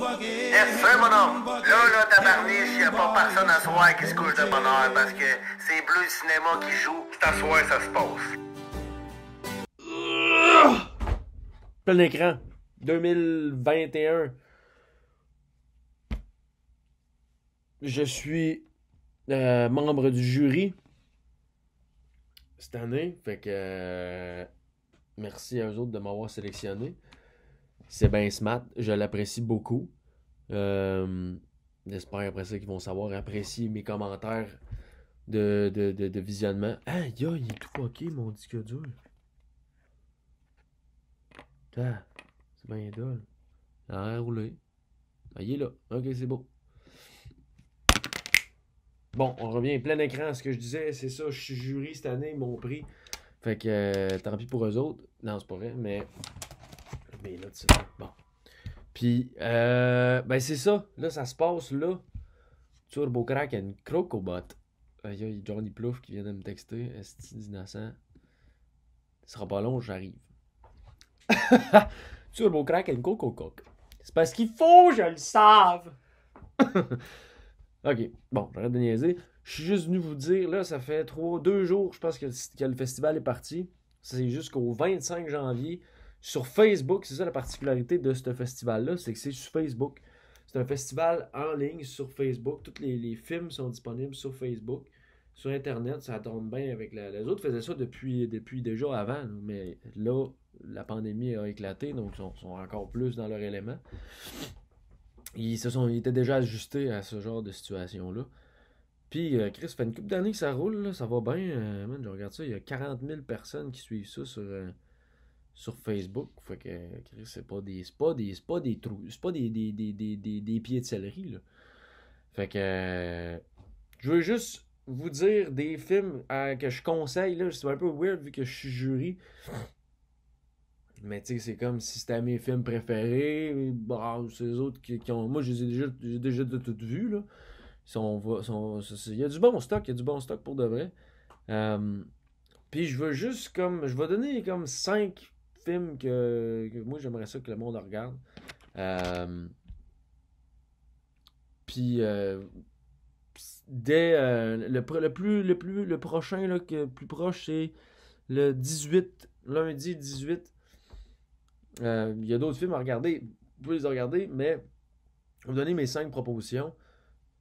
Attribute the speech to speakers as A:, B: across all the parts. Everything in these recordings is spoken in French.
A: Yes, sir, mon homme. Là, tabarniche, y a pas personne à soir qui se couche de bonne heure parce que c'est Bleu Cinéma qui joue. C'est à soir, ça se passe.
B: Plein écran. 2021. Je suis membre du jury cette année. Fait que merci à eux autres de m'avoir sélectionné. C'est bien smart. Je l'apprécie beaucoup. J'espère après ça qu'ils vont savoir apprécier mes commentaires de visionnement. Ah, yo, il est tout fucké, mon disque dur. Ah, c'est bien dole. Il a rien roulé. Ah, il est là. Ok, c'est beau. Bon, on revient plein écran à ce que je disais. C'est ça, je suis jury cette année, ils m'ont pris. Fait que tant pis pour eux autres. Non, c'est pas vrai, mais là, tu sais. Bon. Puis, ben c'est ça. Là, ça se passe là. Turbo Crack and Crocobot. Il y a Johnny Plouf qui vient de me texter. Esti d'innocent. Ce sera pas long, j'arrive. Turbo Crack and Crocobot. C'est parce qu'il faut, je le save. Ok, bon, j'arrête de niaiser. Je suis juste venu vous dire, là, ça fait 2 jours, je pense que le festival est parti. C'est jusqu'au 25 janvier. Sur Facebook, c'est ça la particularité de ce festival-là, c'est que c'est sur Facebook. C'est un festival en ligne sur Facebook. Tous les films sont disponibles sur Facebook. Sur Internet, ça tombe bien avec les autres faisaient ça depuis déjà avant, mais là, la pandémie a éclaté, donc ils sont encore plus dans leur élément. Ils étaient déjà ajustés à ce genre de situation-là. Puis, Chris, ça fait une couple d'années que ça roule, là, ça va bien. Man, je regarde ça, il y a 40 000 personnes qui suivent ça sur Facebook. Fait que, Chris, c'est pas des trous, c'est pas des pieds de céleri, là. Fait que, je veux juste vous dire des films que je conseille, là. C'est un peu weird vu que je suis jury. Mais tu sais, c'est comme si c'était mes films préférés. Bon, c'est les autres qui ont. Moi, j'ai déjà tout vu, là. Il y a du bon stock pour de vrai. Puis je veux juste comme. Je vais donner comme 5 films que moi j'aimerais ça que le monde regarde. Puis le prochain là, plus proche, c'est le 18, lundi 18. Il y a d'autres films à regarder. Vous pouvez les regarder, mais je vais vous donner mes 5 propositions.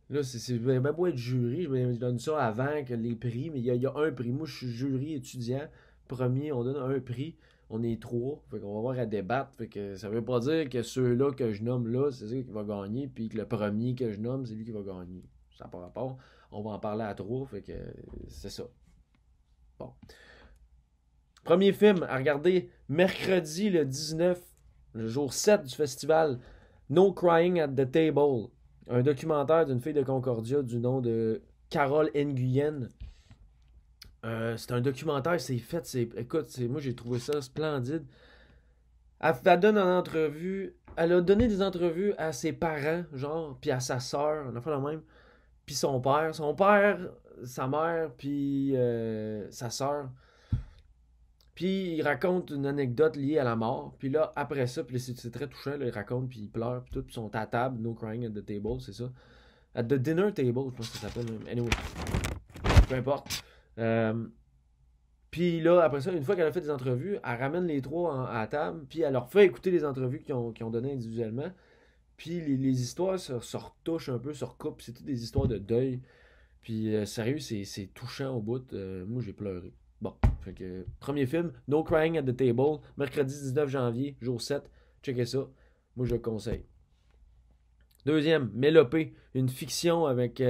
B: Là, c'est bien beau être jury, je donne ça avant que les prix, mais il y a un prix. Moi, je suis jury étudiant. Premier, on donne un prix. On est 3. Fait qu'on va avoir à débattre. Fait que ça veut pas dire que ceux-là que je nomme là, c'est celui qui va gagner, puis que le premier que je nomme, c'est lui qui va gagner. Ça n'a pas rapport. On va en parler à 3. Fait que c'est ça. Bon. Premier film à regarder mercredi le 19, le jour 7 du festival, No Crying at the Table. Un documentaire d'une fille de Concordia du nom de Carole Nguyen. C'est un documentaire, écoute, moi j'ai trouvé ça splendide. Elle donne une entrevue, elle a donné des entrevues à ses parents, genre, puis à sa sœur, on a fait la même, puis son père, sa mère, puis sa sœur. Puis il raconte une anecdote liée à la mort. Puis là, après ça, puis c'est très touchant, là, il raconte, puis il pleure, puis tout, puis ils sont à table, no crying at the table, c'est ça. At the dinner table, je pense que ça s'appelle. Anyway, peu importe. Puis là, après ça, une fois qu'elle a fait des entrevues, elle ramène les trois à la table, puis elle leur fait écouter les entrevues qu'ils ont données individuellement. Puis les histoires se retouchent un peu, se recoupent, c'est toutes des histoires de deuil. Puis sérieux, c'est touchant au bout. Moi, j'ai pleuré. Bon, fait que premier film, No Crying at the Table, mercredi 19 janvier, jour 7. Checkez ça. Moi, je le conseille. Deuxième, Mélopée, une fiction avec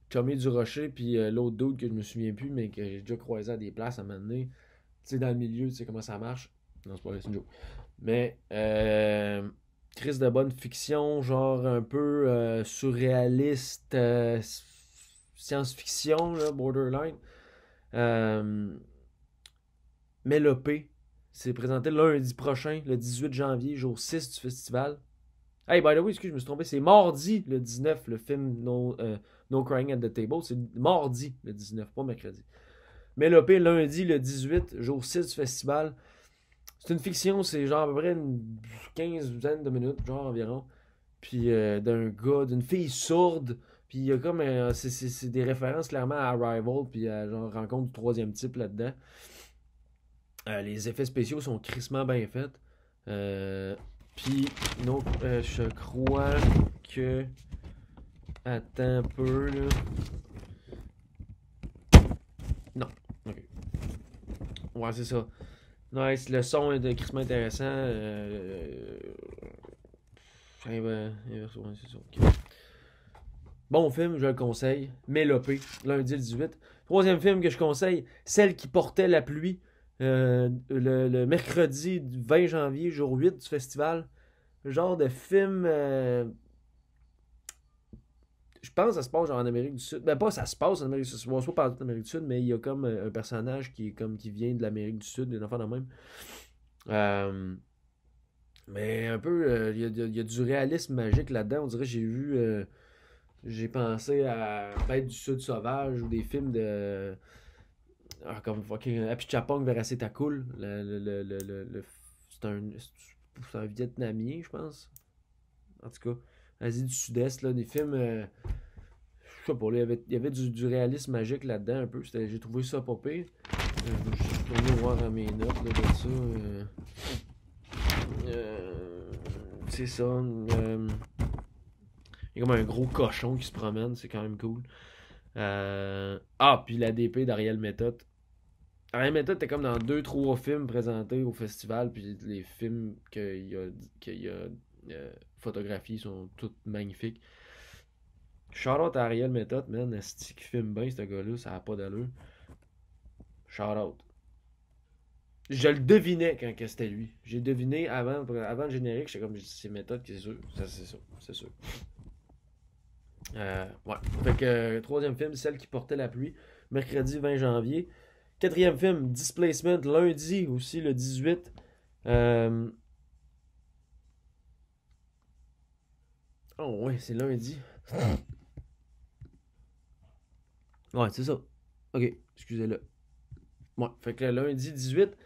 B: Chummy Durocher, puis l'autre dude que je me souviens plus, mais que j'ai déjà croisé à des places à un moment donné. Tu sais, dans le milieu, tu sais comment ça marche. Non, c'est pas vrai, c'est une joke. Mais, Chris de bonne fiction, genre un peu surréaliste, science-fiction, là, borderline. Mélopée, c'est présenté lundi prochain, le 18 janvier, jour 6 du festival. Hey, by the way, excuse, je me suis trompé, c'est mardi le 19, le film No Crying at the Table. C'est mardi le 19, pas mercredi. Mélopée, lundi le 18, jour 6 du festival. C'est une fiction, c'est genre à peu près une quinzaine de minutes, genre environ. Puis d'un gars, d'une fille sourde. Puis il y a comme. C'est des références clairement à Arrival, puis à genre rencontre du troisième type là-dedans. Les effets spéciaux sont crissement bien faits. Puis, donc, je crois que. Attends un peu, là. Non. Ok. Ouais, c'est ça. Nice. Le son est crissement intéressant. Ouais, c'est ça. Ok. Bon film, je le conseille. Mélopée, lundi le 18. Troisième film que je conseille, Celle qui portait la pluie. Le mercredi 20 janvier, jour 8 du festival. Genre de film. Je pense que ça se passe genre en Amérique du Sud. Ben pas ça se passe en Amérique du Sud. On se voit parler d'Amérique du Sud, mais il y a comme un personnage qui est comme qui vient de l'Amérique du Sud, des enfants de même. Mais un peu, il y a du réalisme magique là-dedans. On dirait que j'ai pensé à Bête du Sud sauvage ou des films de. Comme fucking Apichatpong Veracetakul. C'est un Vietnamien, je pense. En tout cas, Asie du Sud-Est, là, des films. Je sais pas, là, il y avait du réalisme magique là-dedans un peu. J'ai trouvé ça pas pire. Je suis retourné voir dans mes notes là, de ça. C'est ça. Il y a comme un gros cochon qui se promène, c'est quand même cool. Puis la DP d'Ariel Méthode. Ariel Méthode était comme dans 2-3 films présentés au festival, puis les films qu'il a photographiés sont tous magnifiques. Shout-out à Ariel Méthode, man. Esti qui filme bien, ce gars-là, ça a pas d'allure. Shout-out. Je le devinais quand c'était lui. J'ai deviné avant le générique, j'étais comme, c'est Méthode, c'est sûr. Ça, c'est sûr. Ouais. Fait que, troisième film, Celle qui portait la pluie, mercredi 20 janvier. Quatrième film, Displacement, lundi aussi, le 18. Oh ouais, c'est lundi. Ouais, c'est ça. Ok, excusez-le. Ouais, fait que le lundi 18,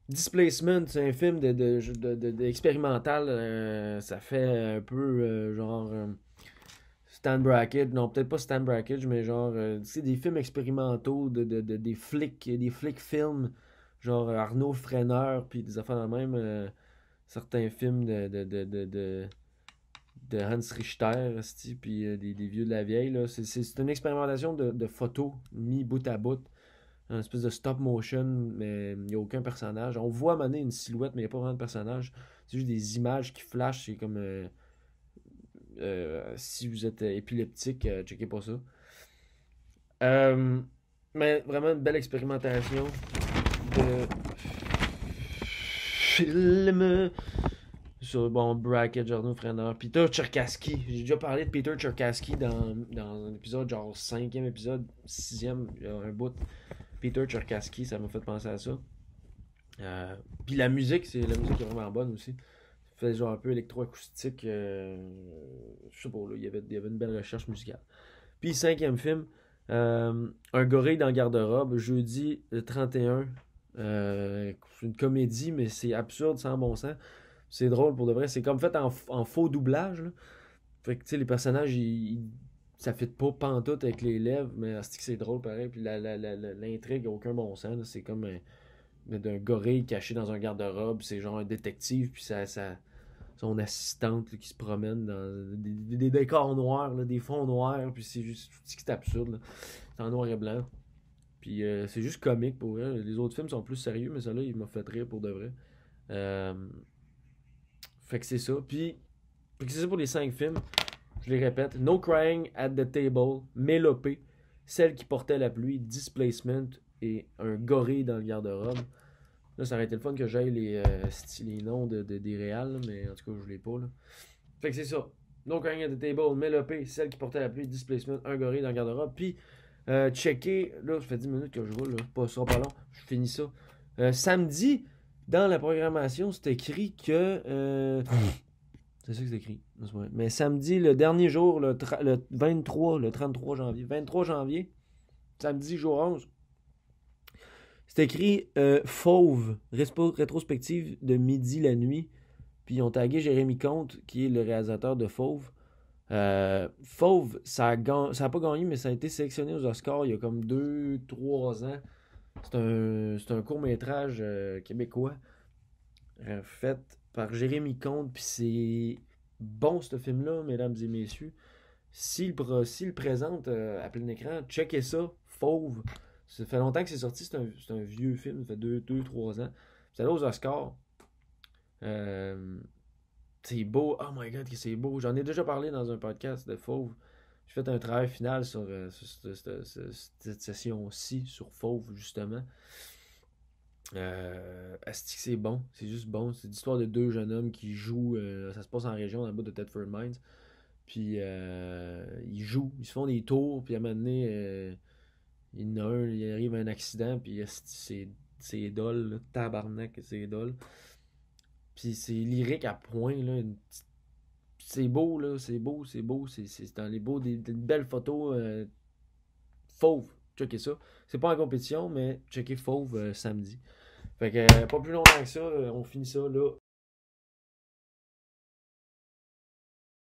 B: Displacement, c'est un film d'expérimental. Ça fait un peu genre Stan Brakhage, non peut-être pas Stan Brakhage, mais genre tu des films expérimentaux des flics films, genre Arnaud Freneur, puis des affaires de même, certains films de Hans Richter, puis des vieux de la vieille. Là. C'est une expérimentation de photos mis bout à bout. Un espèce de stop motion, mais il n'y a aucun personnage. On voit à un moment donné une silhouette, mais il n'y a pas vraiment de personnage. C'est juste des images qui flashent. C'est comme. Si vous êtes épileptique, checkez pas ça. Mais vraiment une belle expérimentation de film sur Brackett, Jordan Frenner. Peter Cherkassky. J'ai déjà parlé de Peter Cherkassky dans un épisode, genre 5e épisode, 6e, il y a un bout. Peter Cherkassky, ça m'a fait penser à ça. Puis la musique est vraiment bonne aussi. Ça fait genre un peu électroacoustique. Je sais pas, là, il y avait une belle recherche musicale. Puis 5e film, Un gorille dans le garde-robe, jeudi le 31. C'est une comédie, mais c'est absurde, sans bon sens. C'est drôle pour de vrai. C'est comme fait en faux doublage. Là. Fait que tu sais, les personnages, ça fit pas pantoute avec les lèvres, mais c'est drôle pareil. Puis l'intrigue n'a aucun bon sens. Là. C'est comme d'un gorille caché dans un garde-robe. C'est genre un détective, puis son assistante là, qui se promène dans des décors noirs, là, des fonds noirs, puis c'est juste c'est absurde. Là. C'est en noir et blanc. Puis c'est juste comique pour elle. Les autres films sont plus sérieux, mais celui-là, il m'a fait rire pour de vrai. Fait que c'est ça. Puis c'est ça pour les 5 films. Je les répète. No Crying at the Table, Mélopée, Celle qui portait la pluie, Displacement et Un gorille dans le garde-robe. Là, ça aurait été le fun que j'aille les noms des réals, mais en tout cas, je l'ai pas. Là. Fait que c'est ça. No Crying at the Table, Mélopée, Celle qui portait la pluie, Displacement, Un gorille dans le garde-robe. Puis checker, là, ça fait 10 minutes que je roule, là. Ça sera pas long, je finis ça. Samedi, dans la programmation, c'est écrit que. C'est ça que c'est écrit. Mais samedi, le dernier jour, le 33 janvier. 23 janvier, samedi, jour 11. C'est écrit Fauve, rétrospective de midi la nuit. Puis ils ont tagué Jérémy Comte, qui est le réalisateur de Fauve. Fauve, ça a pas gagné, mais ça a été sélectionné aux Oscars il y a comme 2-3 ans. C'est un court-métrage québécois fait par Jérémy Comte. Puis c'est bon, ce film-là, mesdames et messieurs. S'il le présente à plein écran, checkez ça, Fauve. Ça fait longtemps que c'est sorti, c'est un vieux film, ça fait 2-3 ans. C'est allé aux Oscars. C'est beau, oh my god, que c'est beau. J'en ai déjà parlé dans un podcast de Fauve. J'ai fait un travail final sur cette session-ci, sur Fauve, justement. Asti que c'est bon, c'est juste bon. C'est l'histoire de deux jeunes hommes qui jouent. Ça se passe en région, dans le bout de Thetford Mines. Puis ils jouent, ils se font des tours. Puis à un moment donné, il y en a un, il arrive un accident. Puis c'est dole, là, tabarnak, c'est dole. Puis c'est lyrique à point, là. C'est beau, là, c'est beau, c'est beau. C'est dans les beaux, des belles photos. Fauve, checkez ça. C'est pas en compétition, mais checkez Fauve samedi. Fait que pas plus longtemps que ça, on finit ça là.